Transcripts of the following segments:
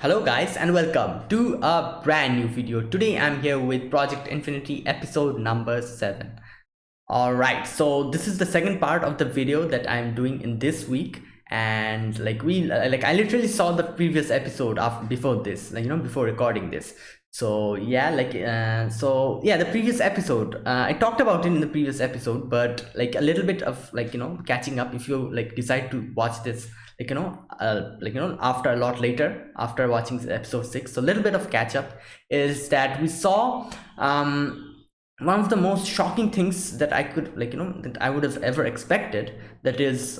Hello guys and welcome to a brand new video. Today I'm here with Project Infinity episode number 7. Alright, so this is the second part of the video that I'm doing in this week, and I literally saw the previous episode after before this, before recording this. The previous episode, I talked about it in the previous episode, but like a little bit of catching up if you decide to watch this after a lot later after watching episode 6. So a little bit of catch up is that we saw one of the most shocking things that I could that I would have ever expected, that is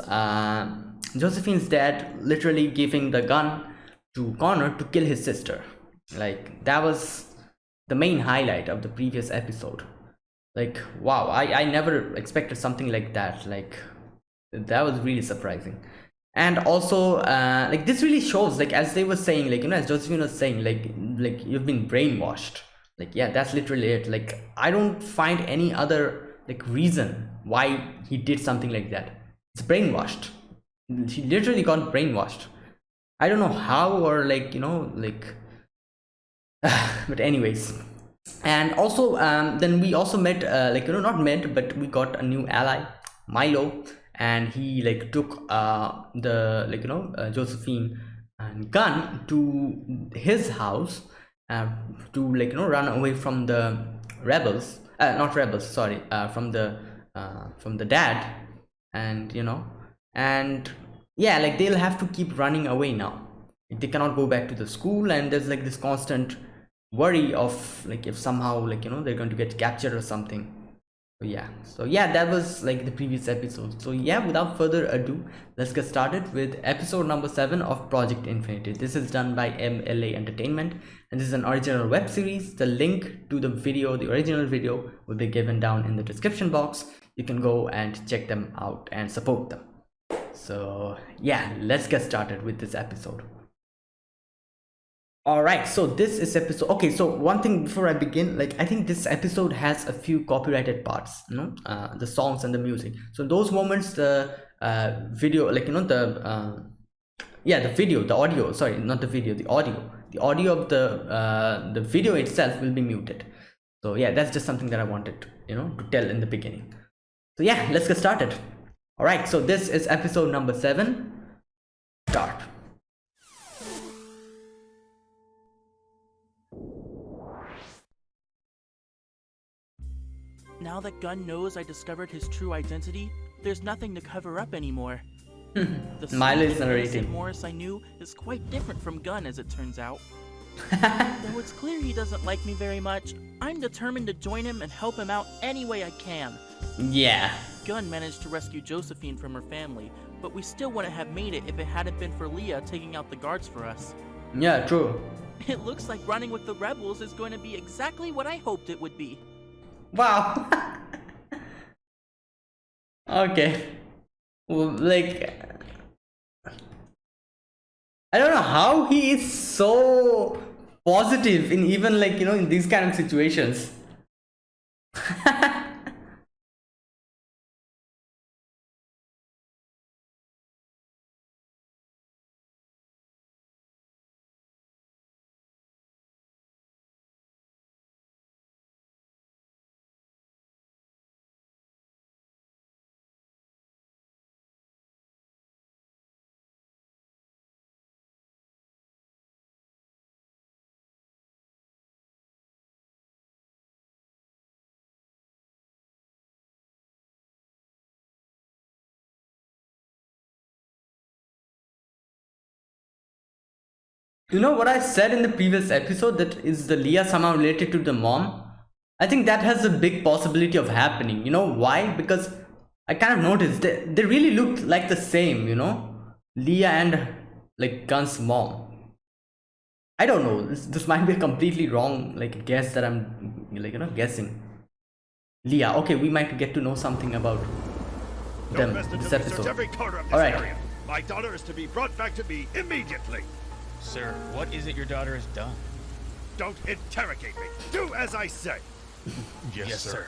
Josephine's dad literally giving the gun to Connor to kill his sister. Like, that was the main highlight of the previous episode. Like, wow, I never expected something like that. Like, that was really surprising. And also this really shows, like, as they were saying, as Josephine was saying, like you've been brainwashed. Like, yeah, that's literally it. Like, I don't find any other reason why he did something like that. It's brainwashed. He literally got brainwashed. I don't know how, or but anyways. And also then we also met not met, but we got a new ally, Milo. And he took Josephine and gun to his house, to run away from the rebels, not rebels, sorry, from the dad. And and yeah, like, they'll have to keep running away now. They cannot go back to the school, and there's this constant worry of if somehow they're going to get captured or something. So yeah, that was the previous episode. So yeah, without further ado, let's get started with episode number 7 of Project Infinity. This is done by MLA Entertainment, and this is an original web series. The link to the original video, will be given down in the description box. You can go and check them out and support them. So yeah, let's get started with this episode. All right, so this is episode. Okay, so one thing before I begin, I think this episode has a few copyrighted parts, the songs and the music. So those moments, the video, the video, the audio, sorry, not the video, the audio of the video itself will be muted. So yeah, that's just something that I wanted to tell in the beginning. So yeah, let's get started. All right, so this is episode number 7. Start. Now that Gunn knows I discovered his true identity, there's nothing to cover up anymore. The Milo is sweet and innocent narrating. Morris I knew is quite different from Gunn, as it turns out. Though it's clear he doesn't like me very much, I'm determined to join him and help him out any way I can. Yeah. Gunn managed to rescue Josephine from her family, but we still wouldn't have made it if it hadn't been for Leah taking out the guards for us. Yeah, true. It looks like running with the rebels is going to be exactly what I hoped it would be. Wow. Okay. Well, I don't know how he is so positive in even in these kind of situations. You know what I said in the previous episode, that is the Leah somehow related to the mom? I think that has a big possibility of happening. You know why? Because I kind of noticed they really looked like the same, Leah and Gunn's mom. I don't know. This might be a completely wrong guess that I'm guessing. Leah. Okay, we might get to know something about them in this episode. Every corner of this All right. area. My daughter is to be brought back to me immediately. Sir, what is it your daughter has done? Don't interrogate me. Do as I say. Yes, sir.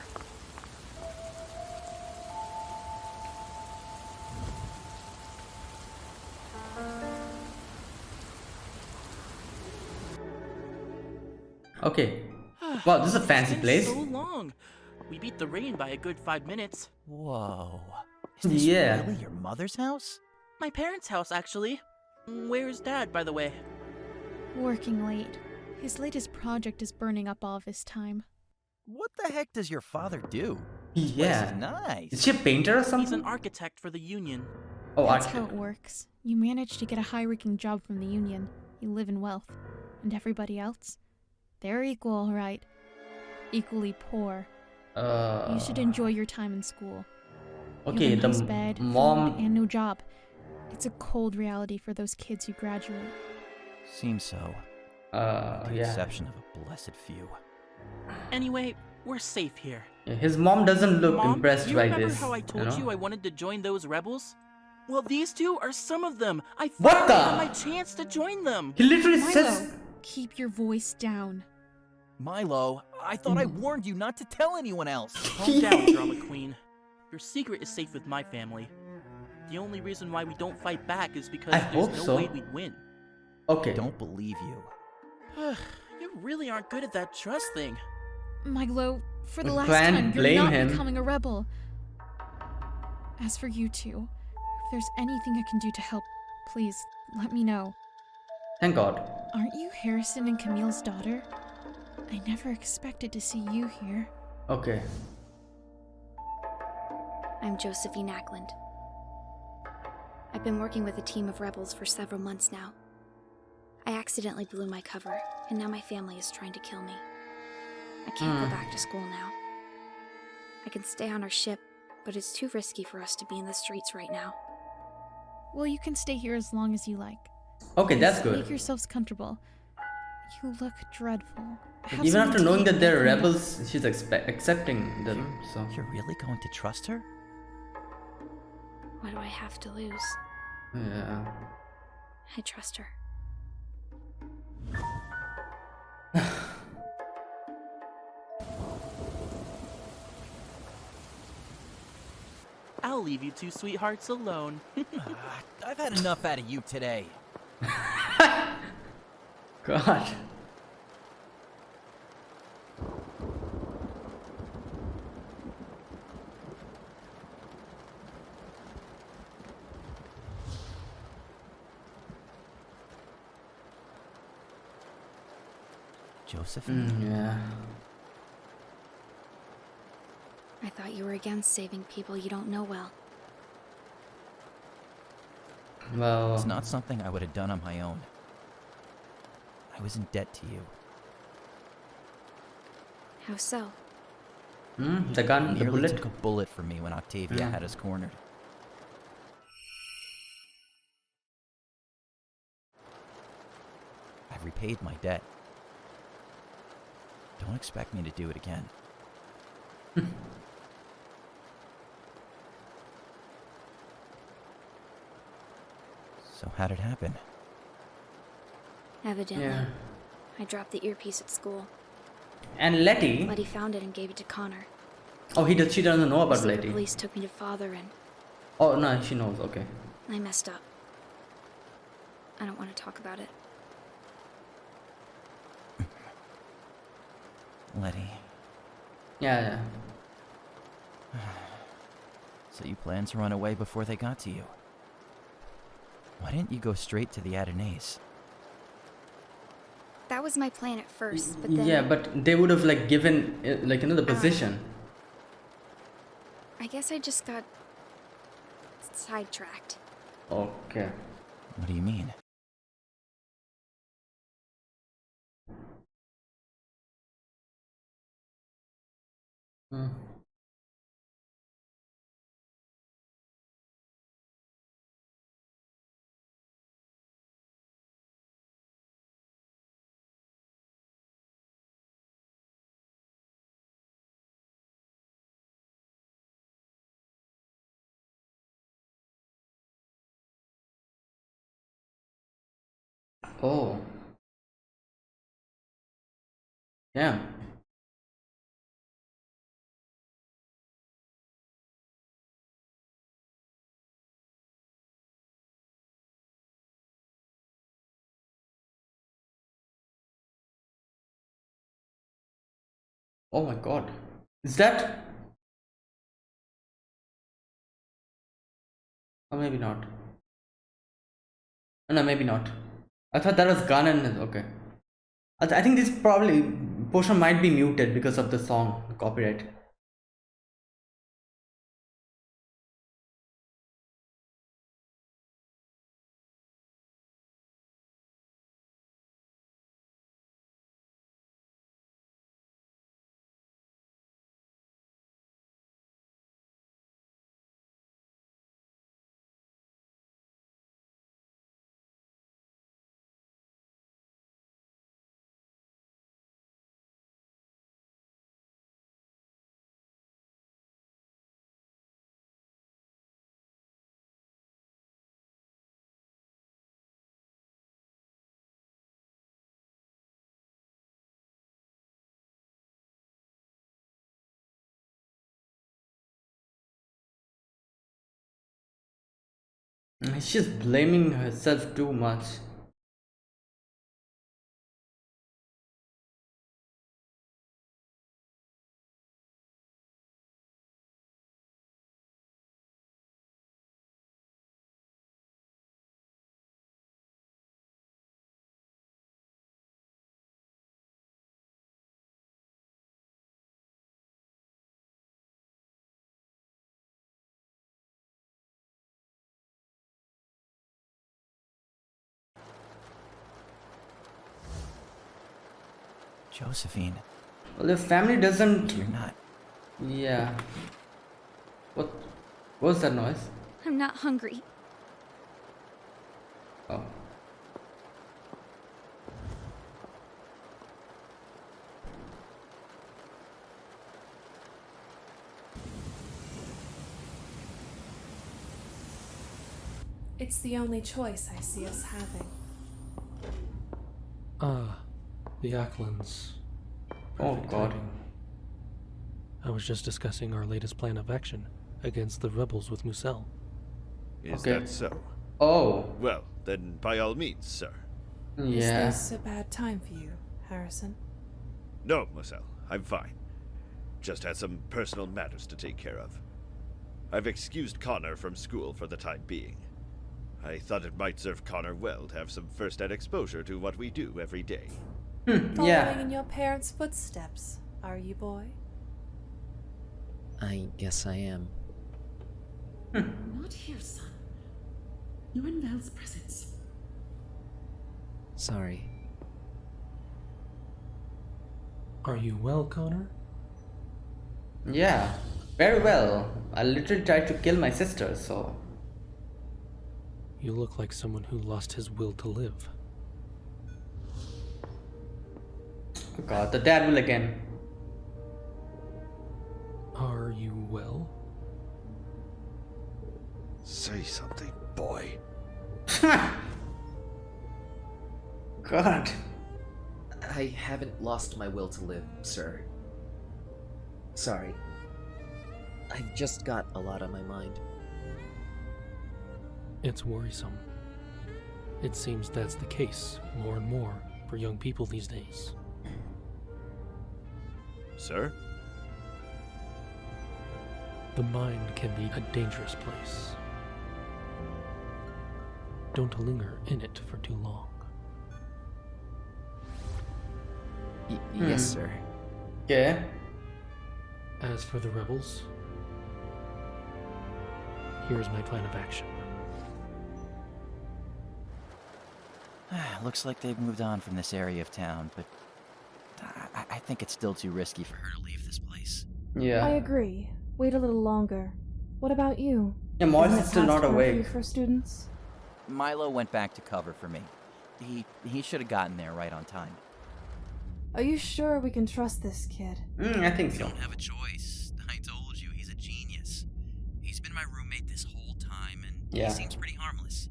Okay. Wow, this is a fancy It's been place. so long. We beat the rain by a good 5 minutes. Whoa. Is this Yeah. really your mother's house? My parents' house, actually. Where's Dad, by the way? Working late. His latest project is burning up all of his time. What the heck does your father do? This place Yeah. is nice. Is she a painter or He's an something? architect for the union. Oh, That's architect. how it works. You manage to get a high-ranking job from the union. You live in wealth. And everybody else? They're equal, all right. Equally poor. You should enjoy your time in school. Okay, you have a nice the bed, mom. food, and no job. It's a cold reality for those kids who graduate. Seems so. With the Yeah. exception of a blessed few. Anyway, we're safe here. Yeah, his mom doesn't look Mom, impressed you by remember this. how I told you, know? I wanted to join those rebels? Well, these two are some of them. I What finally the? had my chance to join them. He literally Milo, says. keep your voice down. Milo, I thought I warned you not to tell anyone else. Calm down, drama queen. Your secret is safe with my family. The only reason why we don't fight back is because I there's hope no so. way we'd win. Okay. Don't believe you. You really aren't good at that trust thing. Milo, for the We last can't time, you're blame not him. becoming a rebel. As for you two, if there's anything I can do to help, please, let me know. Thank God. Aren't you Harrison and Camille's daughter? I never expected to see you here. Okay. I'm Josephine Ackland. I've been working with a team of rebels for several months now. I accidentally blew my cover, and now my family is trying to kill me. I can't go back to school now. I can stay on our ship, but it's too risky for us to be in the streets right now. Well, you can stay here as long as you like. Okay, that's Just good. Make yourselves comfortable. You look dreadful. Have Even something after to knowing eat that and they're clean up. rebels, she's accepting them. So. You're really going to trust her? What do I have to lose? Yeah. I trust her. I'll leave you two sweethearts alone. I've had enough out of you today. God. Josephine? Yeah. I thought you were against saving people you don't know well. Well. It's not something I would have done on my own. I was in debt to you. How so? The gun, the Nearly bullet. took a bullet for me when Octavia Yeah. had us cornered. I've repaid my debt. Don't expect me to do it again. So how'd it happen? Evidently. Yeah. I dropped the earpiece at school. And Letty. Letty found it and gave it to Connor. Oh, he does. She doesn't know The about secret Letty. police took me to father and Oh no, she knows. Okay. I messed up. I don't want to talk about it. Letty, Yeah, yeah. so you planned to run away before they got to you? Why didn't you go straight to the Adonaise? That was my plan at first, but then Yeah, but they would have like given the position. I guess I just got sidetracked. Okay. What do you mean? Hmm. Oh. Yeah. Oh my god. Is that? Or maybe not. No, maybe not. I thought that was Gun and okay. I think this probably portion might be muted because of the song copyright. She's blaming herself too much. Josephine, Well, the family doesn't. you're not. Yeah. What was that noise? I'm not hungry. Oh. It's the only choice I see us having. Ah, the Acklands. Oh Perfect god. timing. I was just discussing our latest plan of action against the rebels with Musel. Is Okay. that so? Oh. Well, then by all means, sir. Yeah. Is this a bad time for you, Harrison? No, Moselle, I'm fine. Just had some personal matters to take care of. I've excused Connor from school for the time being. I thought it might serve Connor well to have some first-hand exposure to what we do every day. Following Yeah. in your parents' footsteps, are you, boy? I guess I am. Not here, son. You in Val's presence. Sorry. Are you well, Connor? Yeah. Very well. I literally tried to kill my sister, so. You look like someone who lost his will to live. Oh god, the dad will again. Are you well? Say something, boy. God. I haven't lost my will to live, sir. Sorry. I've just got a lot on my mind. It's worrisome. It seems that's the case more and more for young people these days. Sir? The mind can be a dangerous place. Don't linger in it for too long. Yes, sir. Okay. As for the rebels, here's my plan of action. Looks like they've moved on from this area of town, but I think it's still too risky for her to leave this place. Yeah. I agree. Wait a little longer. What about you? Yeah, Morris Isn't is it still past not curfew awake. for students? Milo went back to cover for me. He should have gotten there right on time. Are you sure we can trust this kid? I think You so. don't have a choice. I told you, he's a genius. He's been my roommate this whole time, and Yeah. he seems pretty harmless.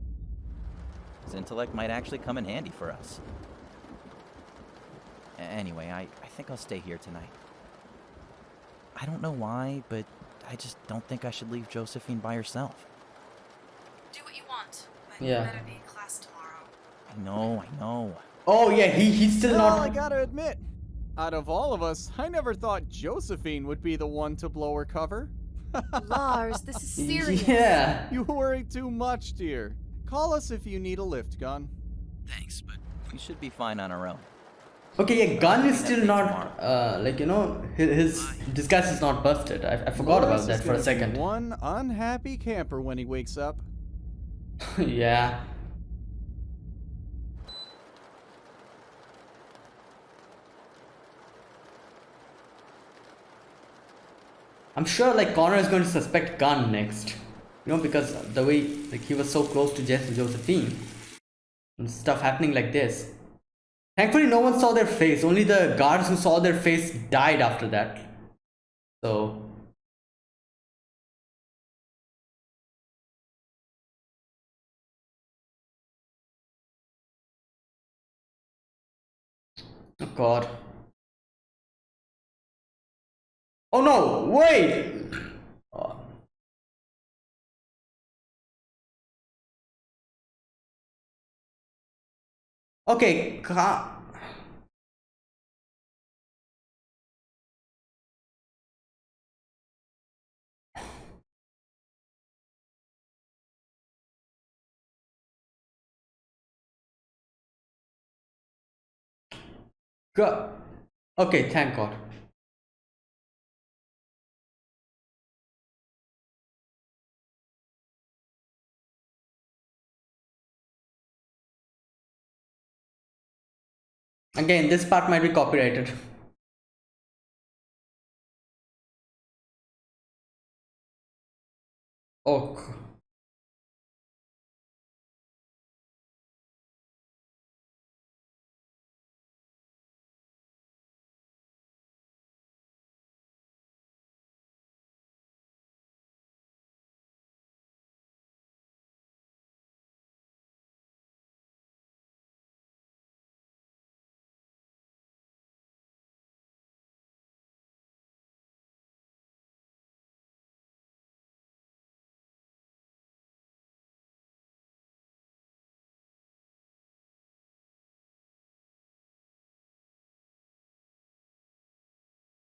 His intellect might actually come in handy for us. Anyway, I think I'll stay here tonight. I don't know why, but I just don't think I should leave Josephine by herself. Do what you want, but Yeah. you better be in class tomorrow. I know. Oh yeah, he's still Well, I not. gotta admit, Out of all of us, I never thought Josephine would be the one to blow her cover. Lars, this is serious. Yeah. You worry too much, dear. Call us if you need a lift, Gun. Thanks, but we should be fine on our own. Okay, yeah, Gun is still not, like, you know, his disguise is not busted. I forgot Morris about that is for a gonna be second. One unhappy camper when he wakes up. Yeah. I'm sure like Connor is going to suspect Gunn next. You know, because the way like he was so close to Josephine and stuff happening like this. Thankfully no one saw their face. Only the guards who saw their face died after that. So oh god. Oh no, wait! Oh. Okay, okay, thank God. Again, this part might be copyrighted. Oh.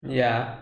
Yeah.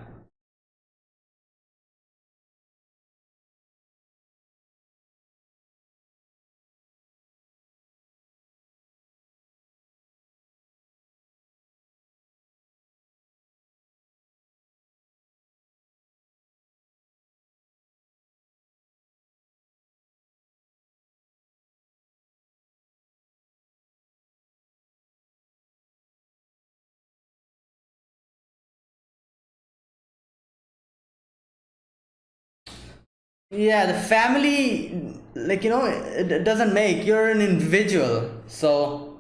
Yeah, the family, like, you know, it doesn't make. You're an individual, so.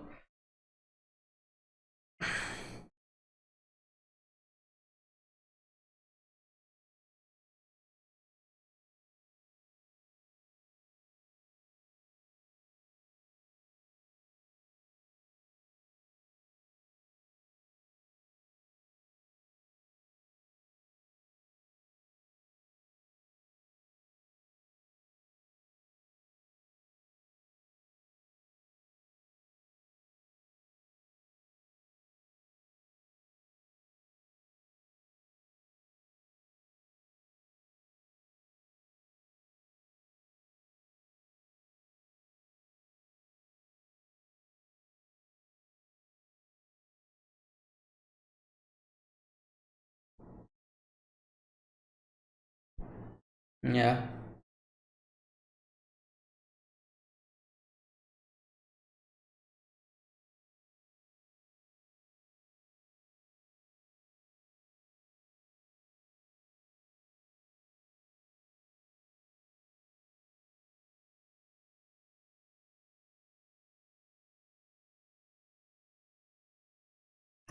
Yeah.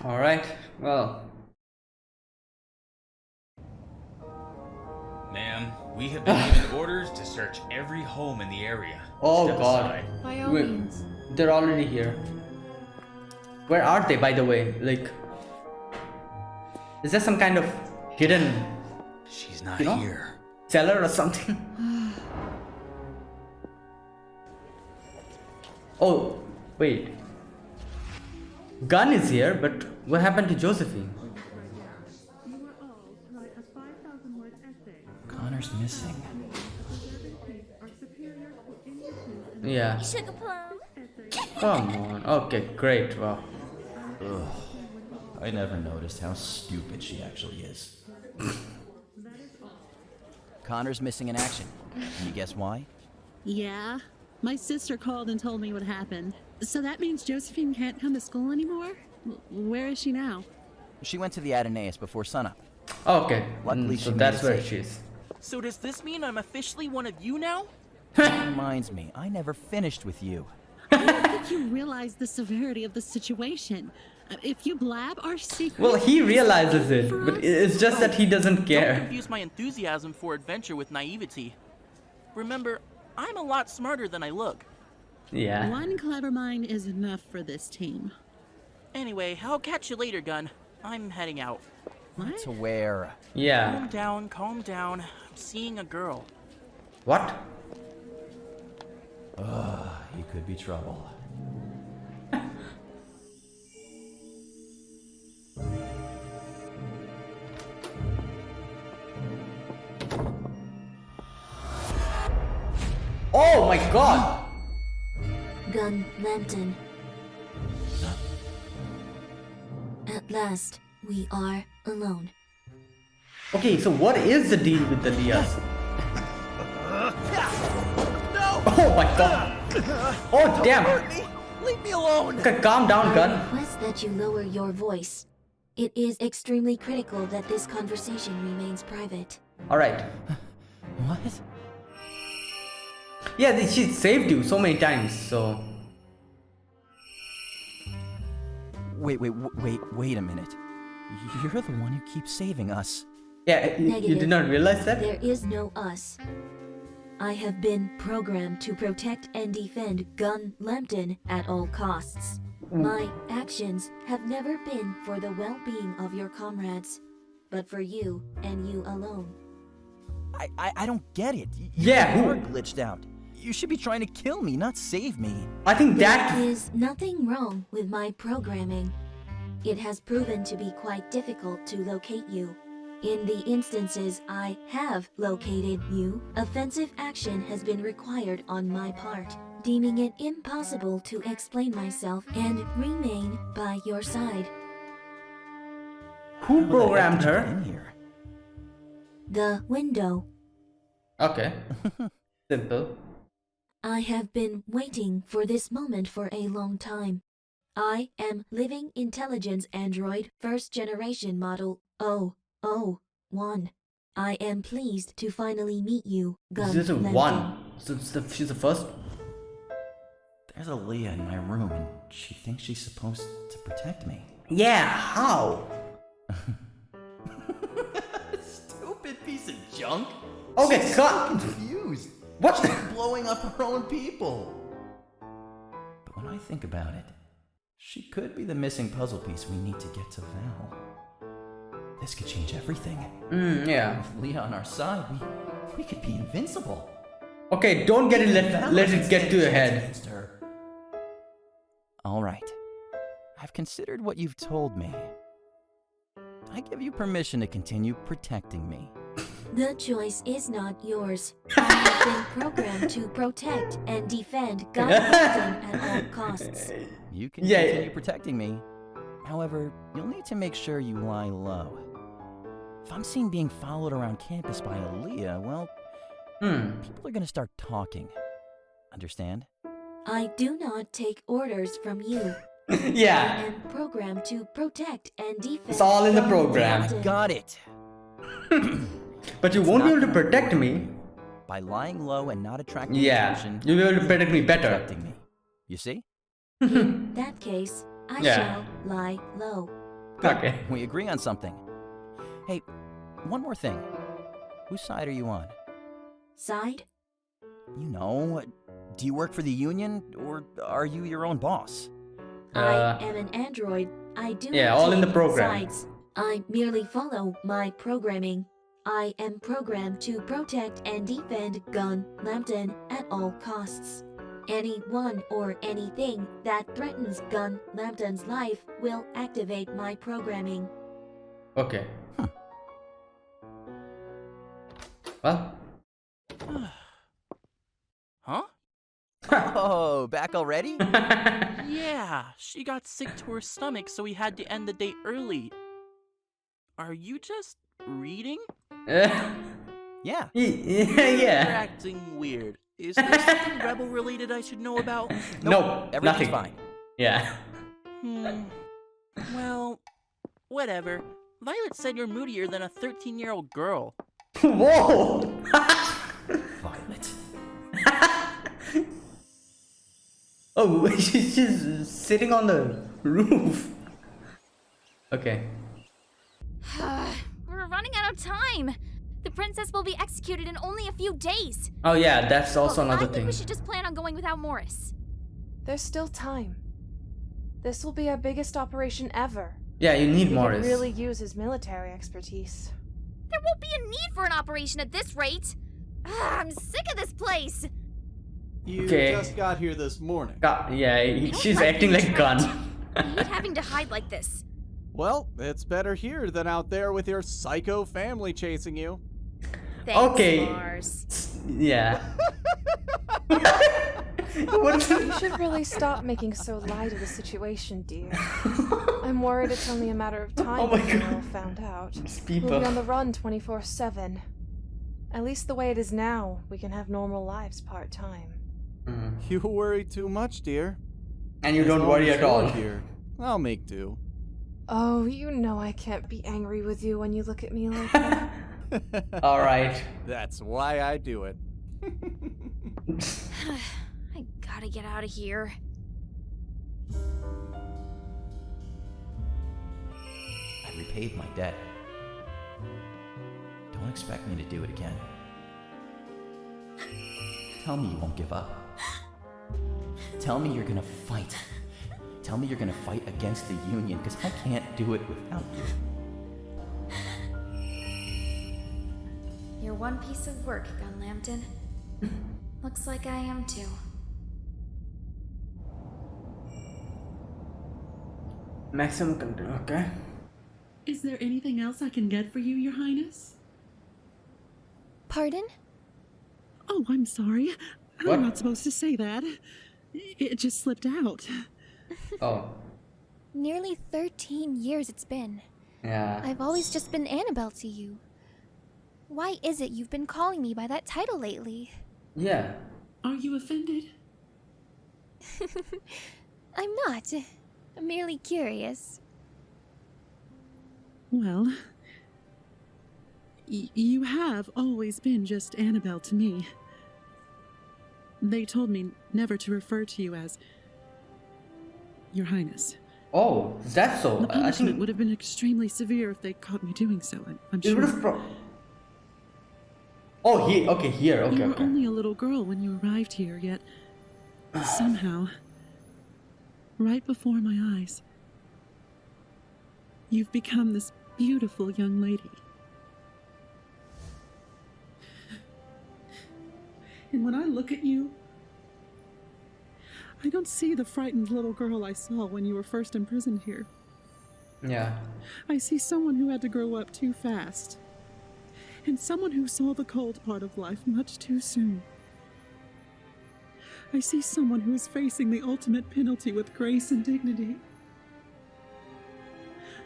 All right. Well. Ma'am, we have been given orders to search every home in the area. Oh Step God. aside. By all means. They're already here. Where are they, by the way? Like, is there some kind of hidden, She's not you know, here. cellar or something? Oh, wait. Gunn is here, but what happened to Josephine? Connor's missing. Yeah. Sugar plum. Come on. Okay, great. Wow. Ugh. I never noticed how stupid she actually is. Connor's missing in action. Can you guess why? Yeah. My sister called and told me what happened. So that means Josephine can't come to school anymore? Where is she now? She went to the Ateneus before sunup. Okay. Luckily, So she that's made it where safe. she is. So does this mean I'm officially one of you now? That reminds me, I never finished with you. I don't think you realize the severity of the situation. If you blab our secret... Well, he realizes it, but it's just that he doesn't Don't care. confuse my enthusiasm for adventure with naivety. Remember, I'm a lot smarter than I look. Yeah. One clever mind is enough for this team. Anyway, I'll catch you later, Gun. I'm heading out. What? To where? Yeah. Calm down, calm down. I'm seeing a girl. What? He could be trouble. Oh my god! Gun Lambton. At last, we are alone. Okay, so what is the deal with the Diaz? No! Oh my god! Oh damn! Leave me alone! Okay, calm down, I Gun. request that you lower your voice. It is extremely critical that this conversation remains private. Alright. What? Yeah, she saved you so many times, so... Wait a minute. You're the one who keeps saving us. Yeah, you Negative. did not realize that? There is no us. I have been programmed to protect and defend Gun Lambton at all costs. My actions have never been for the well-being of your comrades, but for you and you alone. I don't get it. Yeah, You are who? glitched out. You should be trying to kill me, not save me. I think There that... is nothing wrong with my programming. It has proven to be quite difficult to locate you. In the instances I have located you, offensive action has been required on my part, deeming it impossible to explain myself and remain by your side. Who programmed How the heck did you her? get in here? The window. Okay. Simple. I have been waiting for this moment for a long time. I am Living Intelligence Android First Generation Model 001. I am pleased to finally meet you, Gun This is a Lambton. one. So she's the first? There's a Leah in my room, and she thinks she's supposed to protect me. Yeah, how? Stupid piece of junk. Okay, She's cut. so confused. What? She's blowing up her own people. But when I think about it, she could be the missing puzzle piece we need to get to Val. This could change everything. Yeah. With Leah on our side, we could be invincible. Okay, don't get it, let it get to your head. Against her. All right. I've considered what you've told me. I give you permission to continue protecting me. The choice is not yours. I have been programmed to protect and defend Gun Lambton at all costs. You can Yeah. continue protecting me. However, you'll need to make sure you lie low. If I'm seen being followed around campus by Aaliyah, well, people are gonna start talking. Understand? I do not take orders from you. I Yeah. am programmed to protect and defend. It's all in the Gun program. Lambton. Got it. But you won't be able to protect me. By lying low and not attracting Yeah. attention, You'll be able to protect me better. protecting me. You see? In that case, I Yeah. shall lie low. Okay. We agree on something. Hey, one more thing. Whose side are you on? Side? You know, do you work for the union or are you your own boss? I am an android. I do yeah, not all in the take program. sides. I merely follow my programming. I am programmed to protect and defend Gun Lambton at all costs. Anyone or anything that threatens Gun Lambton's life will activate my programming. Okay. Well. Huh? Oh, back already? Yeah, she got sick to her stomach, so we had to end the date early. Are you just reading? Yeah. You're acting weird. Is there something Rebel related I should know about? No, everything's nothing. fine. Yeah. Well, whatever. Violet said you're moodier than a 13-year-old girl. Whoa! Violet. Oh, she's sitting on the roof. Okay. We're running out of time. The princess will be executed in only a few days. Oh yeah, that's also Look, another I think thing. we should just plan on going without Morris. There's still time. This will be our biggest operation ever. Yeah, you need We Morris. could really use his military expertise. There won't be a need for an operation at this rate. I'm sick of this place. You Okay. just got here this morning. Yeah, she's acting like Gun. I hate having to hide like this. Well, it's better here than out there with your psycho family chasing you. Thanks, Okay. Mars. Yeah. You should really stop making so light of the situation, dear. I'm worried it's only a matter of time Oh my before we're God. all found out. These We'll people. be on the run 24/7. At least the way it is now, we can have normal lives part-time. You worry too much, dear. And you As don't long worry as at you're all. Here, I'll make do. Oh, you know I can't be angry with you when you look at me like that. Alright. That's why I do it. I gotta get out of here. I repaid my debt. Don't expect me to do it again. Tell me you won't give up. Tell me you're gonna fight. Tell me you're gonna fight against the Union, because I can't do it without you. You're one piece of work, Gun Lambton. Looks like I am too. Maximum control, okay. Is there anything else I can get for you, Your Highness? Pardon? Oh, I'm sorry. What? I'm not supposed to say that. It just slipped out. Oh. Nearly 13 years it's been. Yeah. I've always just been Annabelle to you. Why is it you've been calling me by that title lately? Yeah. Are you offended? I'm not. I'm merely curious. Well, you have always been just Annabelle to me. They told me never to refer to you as Your Highness. Oh, is that so? The I punishment think would have been extremely severe if they caught me doing so, I'm it would sure. have Oh, here. Okay, here. Okay, You were okay. only a little girl when you arrived here, yet somehow, right before my eyes, you've become this beautiful young lady. And when I look at you, I don't see the frightened little girl I saw when you were first imprisoned here. Yeah. I see someone who had to grow up too fast. And someone who saw the cold part of life much too soon. I see someone who is facing the ultimate penalty with grace and dignity.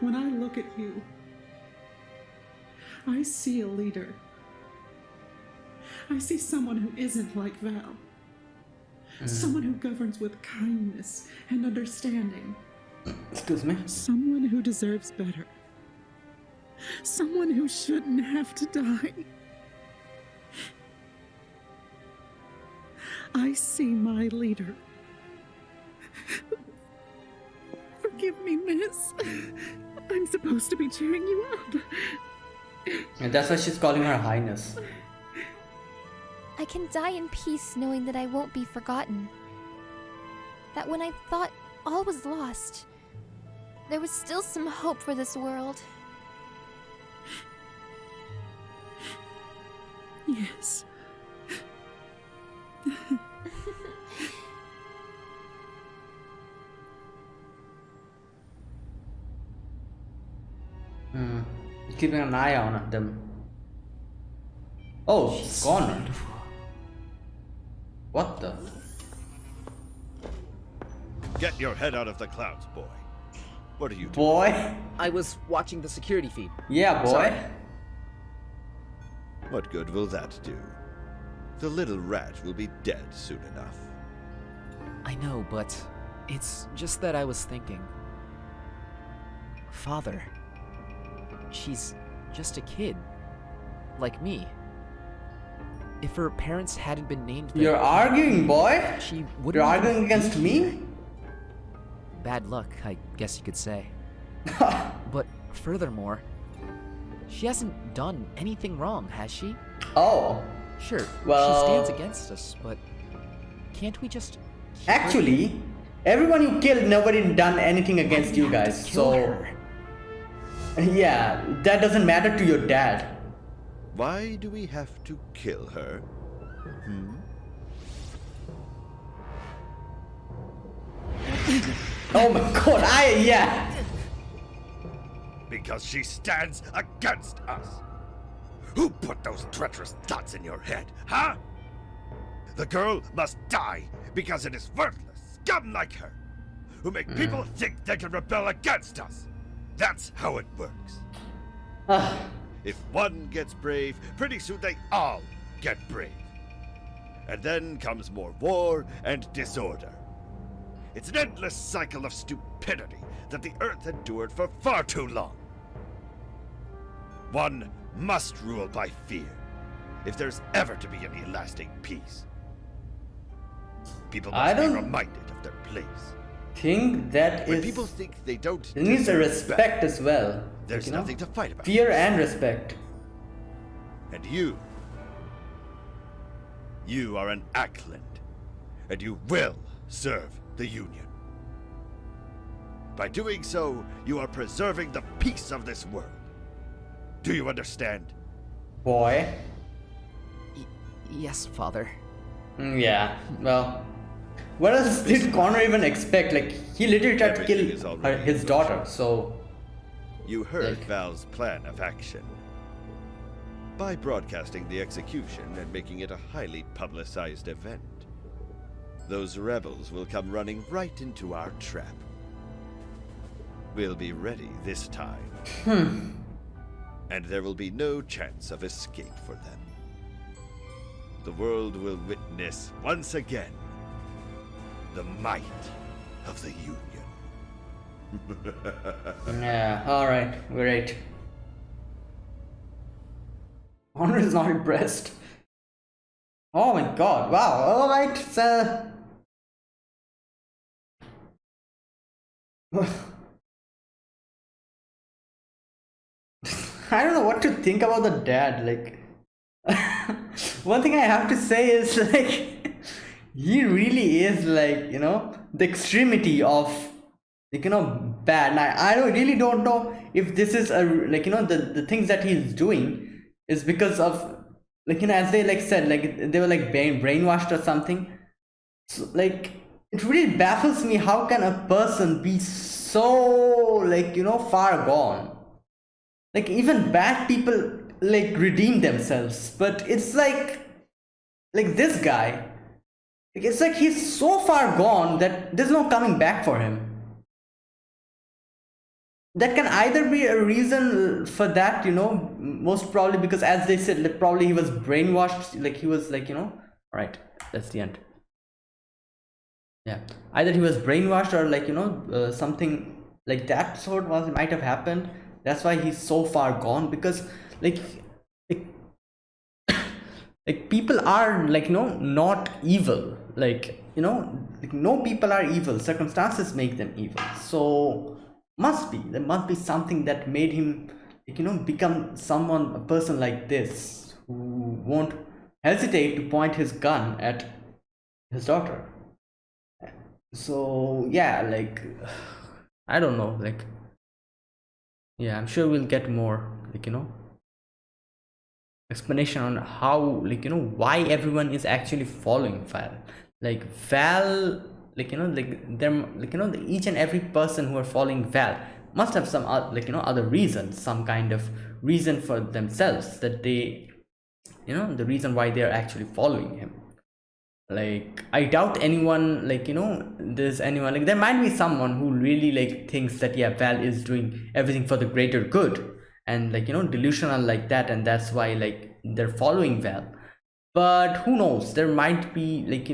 When I look at you, I see a leader. I see someone who isn't like Val. Someone who governs with kindness and understanding. Excuse me. Someone who deserves better. Someone who shouldn't have to die. I see my leader. Forgive me, miss. I'm supposed to be cheering you up. And that's why she's calling her Highness. I can die in peace knowing that I won't be forgotten. That when I thought all was lost, there was still some hope for this world. Yes. Keeping an eye on them. Oh, she's gone. What the? Get your head out of the clouds, boy. What are you doing? Boy? I was watching the security feed. Yeah, boy. Sorry. What good will that do? The little rat will be dead soon enough. I know, but it's just that I was thinking. Father, she's just a kid. Like me. If her parents hadn't been named... You're arguing, boy? She wouldn't... You're arguing against me? Bad luck, I guess you could say. But furthermore, she hasn't done anything wrong, has she? Oh. Sure, well... she stands against us, but can't we just... Actually, everyone you killed, nobody done anything against you guys, so... Yeah, that doesn't matter to your dad. Why do we have to kill her? Oh my god, yeah. Because she stands against us. Who put those treacherous thoughts in your head, huh? The girl must die because it is worthless scum like her, who make people think they can rebel against us. That's how it works. If one gets brave, pretty soon they all get brave. And then comes more war and disorder. It's an endless cycle of stupidity that the Earth endured for far too long. One must rule by fear if there's ever to be any lasting peace. People must be reminded of their place. Think that when is... people think they don't... It needs a respect as well. There's like, nothing to fight about. Fear and respect. And you are an Ackland, and you will serve the Union. By doing so, you are preserving the peace of this world. Do you understand? Boy. Yes, Father. Yeah, well... What else did Connor even expect? Like, he literally tried to kill his daughter, so... You heard Val's plan of action. By broadcasting the execution and making it a highly publicized event, those rebels will come running right into our trap. We'll be ready this time. And there will be no chance of escape for them. The world will witness, once again, the might of the Union. Yeah, alright, great. Honor is not impressed. Oh my god, wow, alright, so... I don't know what to think about the dad, like... One thing I have to say is, like... He really is, like, you know, the extremity of, like, you know, bad. And I really don't know if this is a, like, you know, the things that he's doing is because of, like, you know, as they like said, like they were like brainwashed or something. So, like, it really baffles me, how can a person be so, like, you know, far gone? Like, even bad people, like, redeem themselves, but it's like this guy, it's like he's so far gone that there's no coming back for him. That can either be a reason for that, you know, most probably because, as they said, like, probably he was brainwashed, like he was, like, you know, right, that's the end. Yeah, either he was brainwashed or, like, you know, something like that sort might have happened. That's why he's so far gone, because like people are, like, you know, not evil, like, you know, like, no people are evil, circumstances make them evil. So there must be something that made him, like, you know, become a person like this, who won't hesitate to point his gun at his daughter. So yeah, like, I don't know, like, yeah, I'm sure we'll get more, like, you know, explanation on how, like, you know, why everyone is actually following Val. Like, Val, like, you know, like, them, like, you know, each and every person who are following Val, must have some like other reasons, some kind of reason for themselves, that they, the reason why they're actually following him. Like, I doubt anyone, like, there's anyone, like, there might be someone who really, like, thinks that, yeah, Val is doing everything for the greater good, and, like, delusional like that, and that's why, like, they're following Val. But who knows, there might be, like,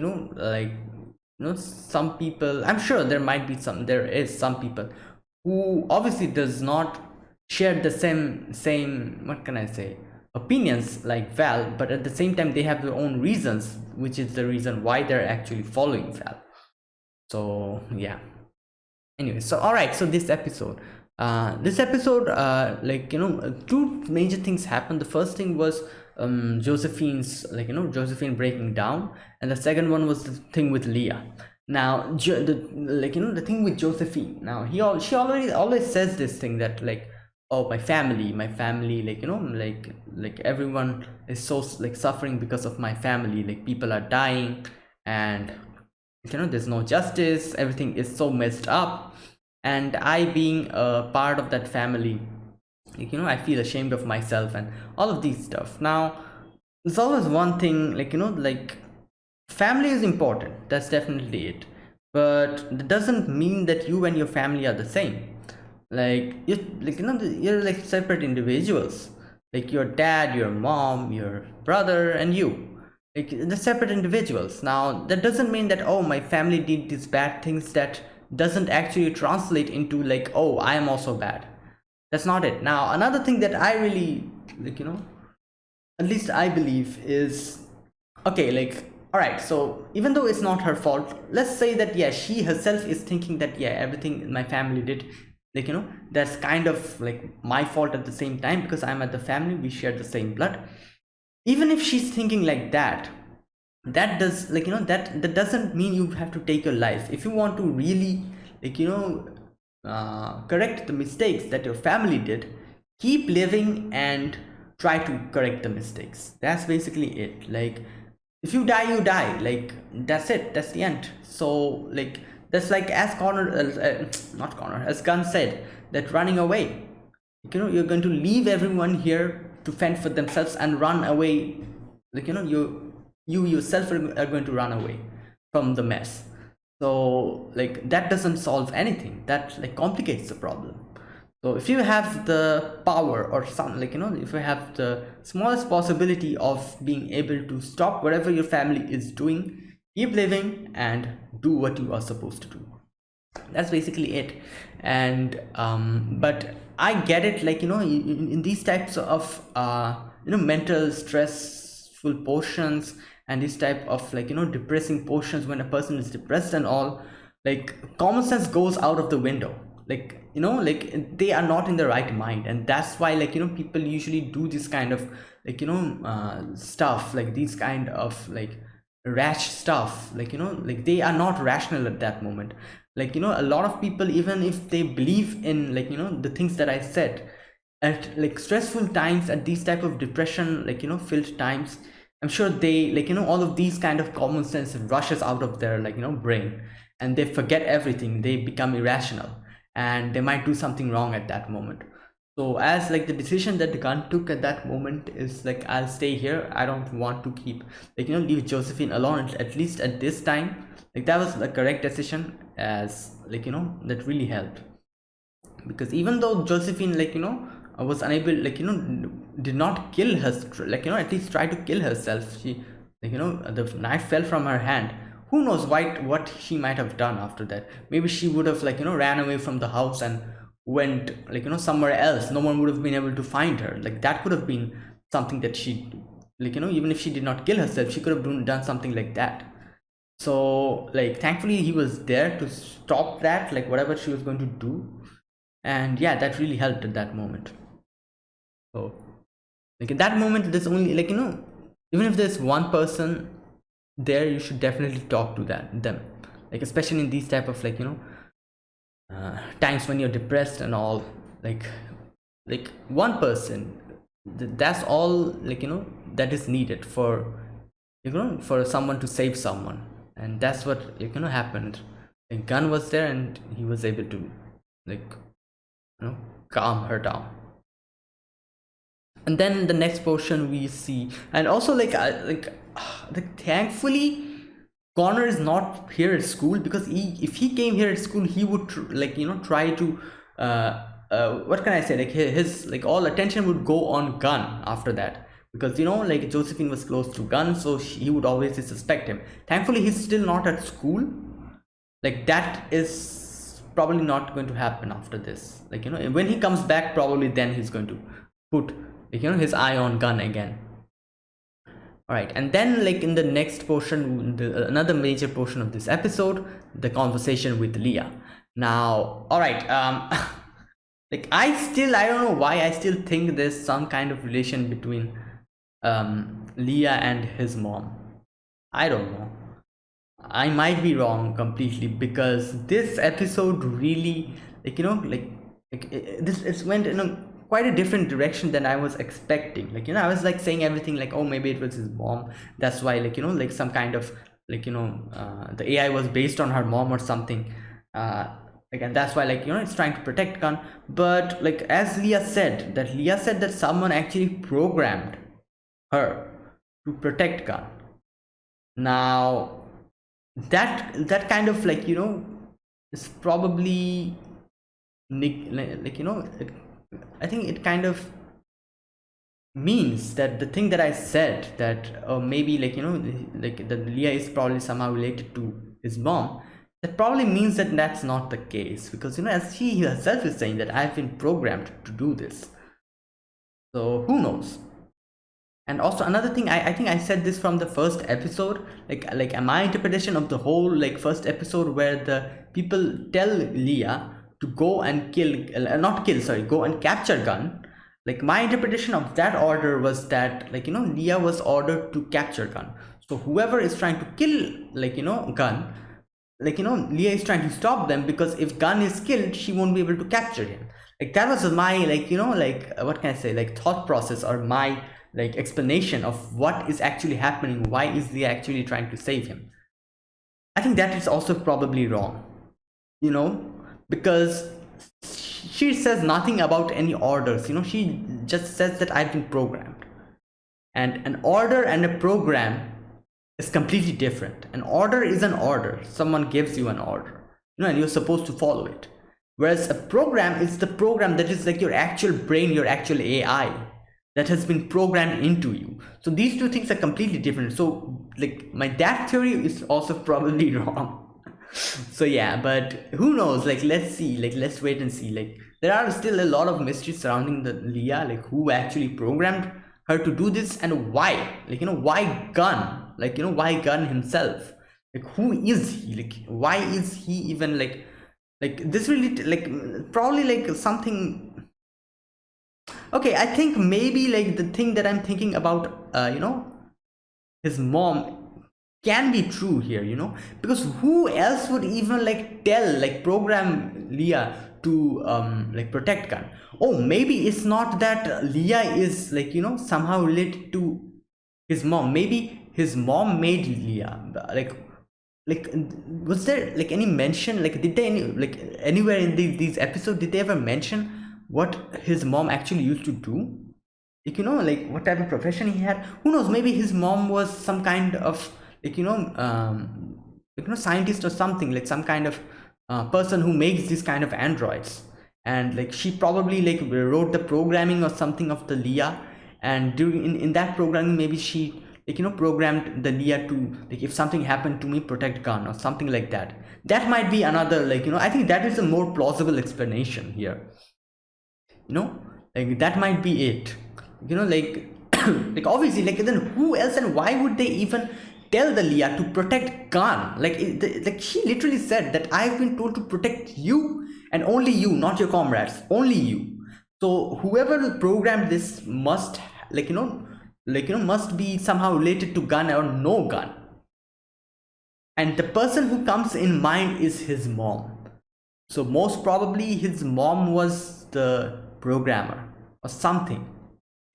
some people, I'm sure there is some people who obviously does not share the same, what can I say, opinions like Val, but at the same time they have their own reasons, which is the reason why they're actually following Val. So yeah, anyway, so all right, so this episode, like, two major things happened. The first thing was Josephine's, like, Josephine breaking down, and the second one was the thing with Leah. Now the thing with Josephine, now she always says this thing that, like, oh, my family, like, like everyone is so, like, suffering because of my family, like, people are dying, and there's no justice, everything is so messed up, and I, being a part of that family, like, I feel ashamed of myself and all of these stuff. Now there's always one thing, like, like, family is important, that's definitely it, but that doesn't mean that you and your family are the same. Like, you're like separate individuals, like your dad, your mom, your brother, and you, like, the separate individuals. Now that doesn't mean that, oh, my family did these bad things, that doesn't actually translate into, like, oh, I am also bad. That's not it. Now another thing that I really, like, at least I believe is, okay, like, all right, so even though it's not her fault, let's say that, yeah, she herself is thinking that, yeah, everything my family did, like, that's kind of like my fault at the same time, because I'm at the family, we share the same blood. Even if she's thinking like that, that does, like, that doesn't mean you have to take your life. If you want to really, like, correct the mistakes that your family did, keep living and try to correct the mistakes. That's basically it. Like, if you die, you die, like, that's it, that's the end. So, like, that's like, as as Gunn said, that running away, you're going to leave everyone here to fend for themselves and run away, like, you yourself are going to run away from the mess. So, like, that doesn't solve anything, that, like, complicates the problem. So if you have the power, or some, like, if you have the smallest possibility of being able to stop whatever your family is doing, keep living and do what you are supposed to do. That's basically it. And but I get it, like, in these types of mental stressful portions, and this type of, like, depressing portions, when a person is depressed and all, like, common sense goes out of the window. Like, like, they are not in the right mind, and that's why, like, people usually do this kind of, like, stuff, like these kind of, like, rash stuff, like, like, they are not rational at that moment. Like, a lot of people, even if they believe in, like, the things that I said, at, like, stressful times, at these type of depression, like, filled times, I'm sure they, like, all of these kind of common sense rushes out of their, like, brain, and they forget everything, they become irrational, and they might do something wrong at that moment. So, as, like, the decision that the Gunn took at that moment is, like, I'll stay here, I don't want to keep, like, leave Josephine alone, at least at this time. Like, that was the correct decision, as, like, that really helped. Because even though Josephine, like, was unable, like, did not kill her, like, at least try to kill herself, she, like, the knife fell from her hand. Who knows what she might have done after that. Maybe she would have, like, ran away from the house and went, like, somewhere else. No one would have been able to find her. Like, that could have been something that she, like, even if she did not kill herself, she could have done something like that. So, like, thankfully he was there to stop that, like, whatever she was going to do. And yeah, that really helped at that moment. So, like, at that moment, there's only, like, even if there's one person there, you should definitely talk to them, like, especially in these type of, like, times when you're depressed and all, like one person, that's all, like, that is needed for, for someone to save someone. And that's what, happened. Like, Gunn was there, and he was able to, like, calm her down. And then the next portion we see, and also thankfully Connor is not here at school, because if he came here at school, he would try to what can I say, his all attention would go on Gunn after that, because Josephine was close to Gunn, so he would always suspect him. Thankfully he's still not at school. That is probably not going to happen after this. When he comes back, probably then he's going to put his eye on Gunn again. All right, and then in the next portion, another major portion of this episode, the conversation with Leah. Now, all right, I don't know why I still think there's some kind of relation between Leah and his mom. I don't know. I might be wrong completely, because this episode really this went in quite a different direction than I was expecting. I was saying everything oh, maybe it was his mom, that's why some kind of the AI was based on her mom or something, and that's why it's trying to protect Gunn. But as Leah said that someone actually programmed her to protect Gunn. Now that kind of is probably I think it kind of means that the thing that I said, that maybe that Leah is probably somehow related to his mom, that probably means that that's not the case, because as she herself is saying that I've been programmed to do this. So who knows? And also another thing, I think I said this from the first episode, my interpretation of the whole first episode, where the people tell Leah to go and go and capture Gunn. My interpretation of that order was that Leah was ordered to capture Gunn. So whoever is trying to kill Gunn, Leah is trying to stop them, because if Gunn is killed, she won't be able to capture him. That was my what can I say, thought process, or my explanation of what is actually happening. Why is Leah actually trying to save him? I think that is also probably wrong, because she says nothing about any orders. She just says that I've been programmed, and an order and a program is completely different. An order is an order. Someone gives you an order, and you're supposed to follow it. Whereas a program is the program that is your actual brain, your actual AI that has been programmed into you. So these two things are completely different. So that theory is also probably wrong. So yeah, but who knows, let's see, let's wait and see. There are still a lot of mysteries surrounding the Leah, who actually programmed her to do this, and why, why Gunn, why Gunn himself, who is he, why is he even this really probably something. Okay, I think maybe the thing that I'm thinking about, his mom can be true here, because who else would even program Leah to protect Gunn? Oh, maybe it's not that Leah is somehow related to his mom. Maybe his mom made Leah. Was there any mention, did they anywhere in these episodes, did they ever mention what his mom actually used to do? What type of profession he had? Who knows? Maybe his mom was some kind of scientist or something, some kind of person who makes this kind of androids, and she probably wrote the programming or something of the Leah, and during in that programming, maybe she programmed the Leah to if something happened to me, protect Gunn or something like that. That might be another I think that is a more plausible explanation here. That might be it. Obviously, then who else, and why would they even tell the Leah to protect Gunn? She literally said that I've been told to protect you, and only you, not your comrades, only you. So whoever programmed this must must be somehow related to Gunn or know Gunn, and the person who comes in mind is his mom. So most probably his mom was the programmer or something,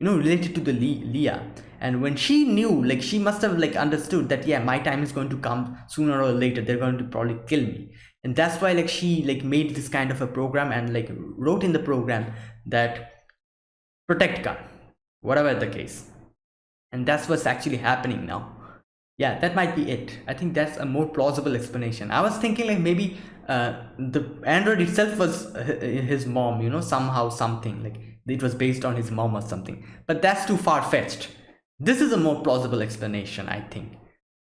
related to the Leah. And when she knew, she must have understood that, yeah, my time is going to come sooner or later, they're going to probably kill me. and that's why like she like made this kind of a program and like wrote in the program that protect Gunn, whatever the case. And that's what's actually happening now. Yeah, that might be it. I think that's a more plausible explanation. I was thinking like maybe the android itself was his mom, you know, somehow something like it was based on his mom or something, but that's too far-fetched. This is a more plausible explanation, I think.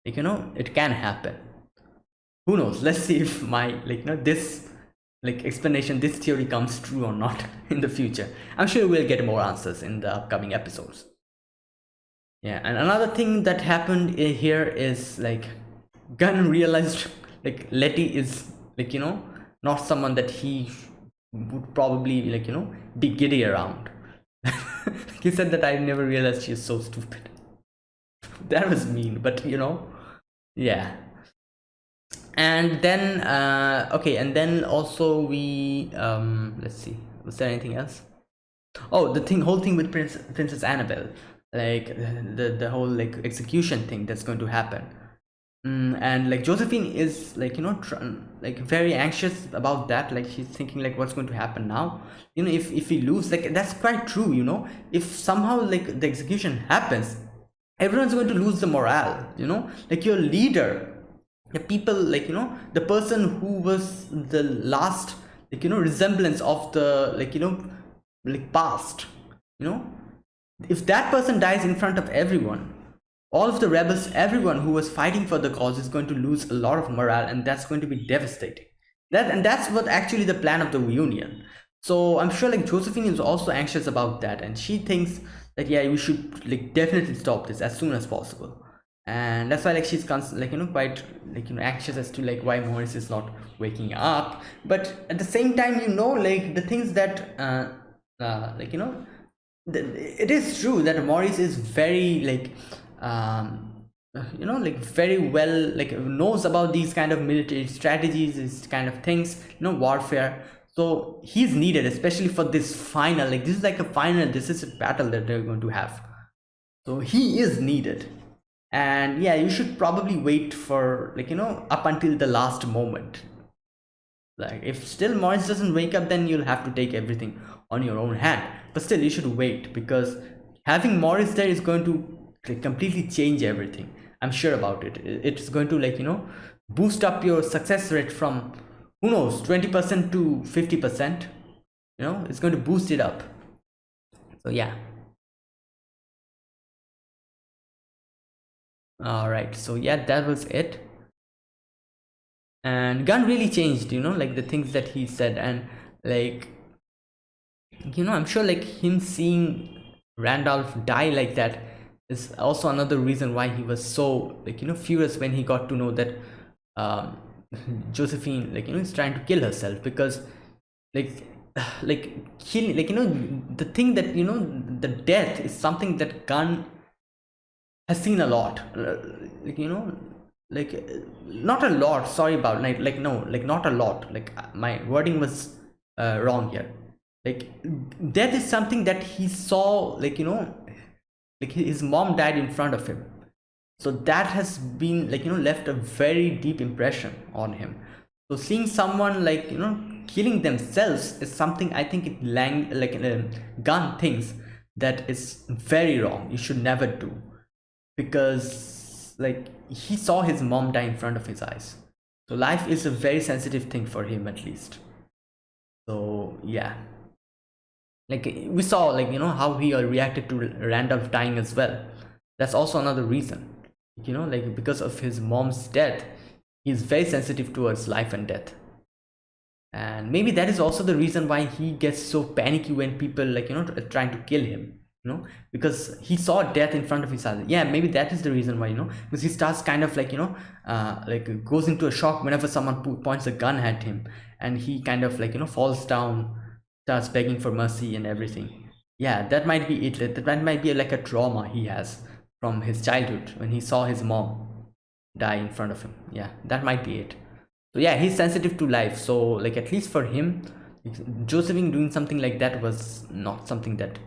Like, you know, it can happen. Who knows? Let's see if my like, you know, this like explanation, this theory comes true or not in the future. I'm sure we'll get more answers in the upcoming episodes. Yeah, and another thing that happened here is like Gunn realized like Letty is like, you know, not someone that he would probably like, you know, be giddy around. He said that I never realized she is so stupid. That was mean, but you know, yeah. And then okay, and then also we let's see, was there anything else? Oh, the whole thing with Princess Annabelle, like the whole like execution thing that's going to happen. And like Josephine is like, you know, like very anxious about that. Like she's thinking like what's going to happen now, you know, if we lose. Like that's quite true, you know, if somehow like the execution happens, everyone's going to lose the morale, you know, like your leader, the people, like, you know, the person who was the last like, you know, resemblance of the like, you know, like past, you know, if that person dies in front of everyone, all of the rebels, everyone who was fighting for the cause is going to lose a lot of morale, and that's going to be devastating. That's what actually the plan of the reunion. So I'm sure like Josephine is also anxious about that, and she thinks that yeah, we should like definitely stop this as soon as possible. And that's why like she's like, you know, quite like, you know, anxious as to like why Morris is not waking up. But at the same time, you know, like the things that like, you know, it is true that Morris is very like you know, like very well like knows about these kind of military strategies, these kind of things, you know, warfare. So he's needed, especially for this final, like this is like a final decisive battle that they're going to have. So he is needed. And yeah, you should probably wait for like, you know, up until the last moment. Like if still Morris doesn't wake up, then you'll have to take everything on your own hand. But still you should wait, because having Morris there is going to like completely change everything. I'm sure about it. It's going to like, you know, boost up your success rate from, who knows, 20% to 50%. You know, it's going to boost it up. So yeah. All right, so yeah, that was it. And Gunn really changed, you know, like the things that he said. And like, you know, I'm sure like him seeing Randolph die like that is also another reason why he was so like, you know, furious when he got to know that Josephine, like, you know, is trying to kill herself. Because like killing, like, you know, the thing that, you know, the death is something that Gunn has seen a lot, like, you know, like not a lot, sorry about like no, like not a lot, like my wording was wrong here. Like death is something that he saw, like, you know, like his mom died in front of him. So that has been like, you know, left a very deep impression on him. So seeing someone like, you know, killing themselves is something I think Gunn thinks that is very wrong. You should never do. Because like he saw his mom die in front of his eyes. So life is a very sensitive thing for him, at least. So yeah, like we saw, like, you know, how he reacted to Randolph dying as well. That's also another reason, you know, like because of his mom's death, he's very sensitive towards life and death. And maybe that is also the reason why he gets so panicky when people, like, you know, trying to kill him. You know, because he saw death in front of his eyes. Yeah, maybe that is the reason why, you know, because he starts kind of like, you know, like goes into a shock whenever someone points a gun at him, and he kind of like, you know, falls down, starts begging for mercy and everything. Yeah, that might be it. That might be like a trauma he has from his childhood when he saw his mom die in front of him. Yeah, that might be it. So yeah, he's sensitive to life. So like at least for him, Josephine doing something like that was not something that,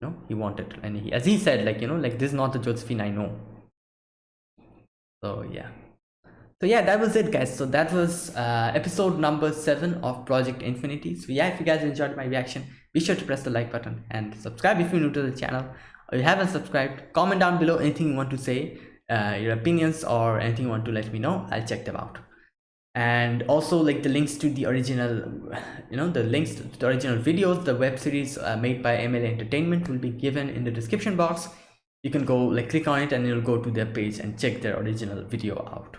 no, he wanted. And he, as he said, like, you know, like this is not the Josephine I know. So yeah, So yeah, that was it, guys. So that was episode number 7 of Project Infinity. So yeah, if you guys enjoyed my reaction, be sure to press the like button and subscribe if you're new to the channel, or you haven't subscribed. Comment down below anything you want to say, your opinions or anything you want to let me know. I'll check them out. And also, like, the links to the original, the links to the original videos, the web series made by MLA Entertainment will be given in the description box. You can go, like, click on it and you'll go to their page and check their original video out.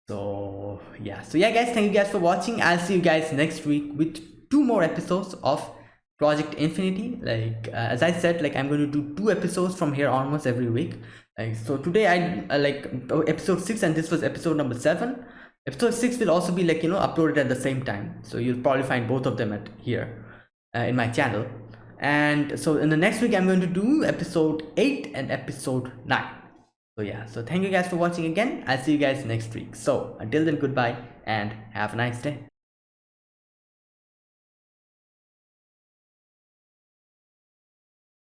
So yeah, guys, thank you guys for watching. I'll see you guys next week with 2 more episodes of Project Infinity. Like, as I said, like, I'm going to do 2 episodes from here onwards every week. Like, so today I like episode 6, and this was episode number 7. Episode 6 will also be, like, uploaded at the same time, so you'll probably find both of them at here in my channel. And so in the next week I'm going to do episode 8 and episode 9. So yeah, so thank you guys for watching again. I'll see you guys next week. So until then, goodbye and have a nice day.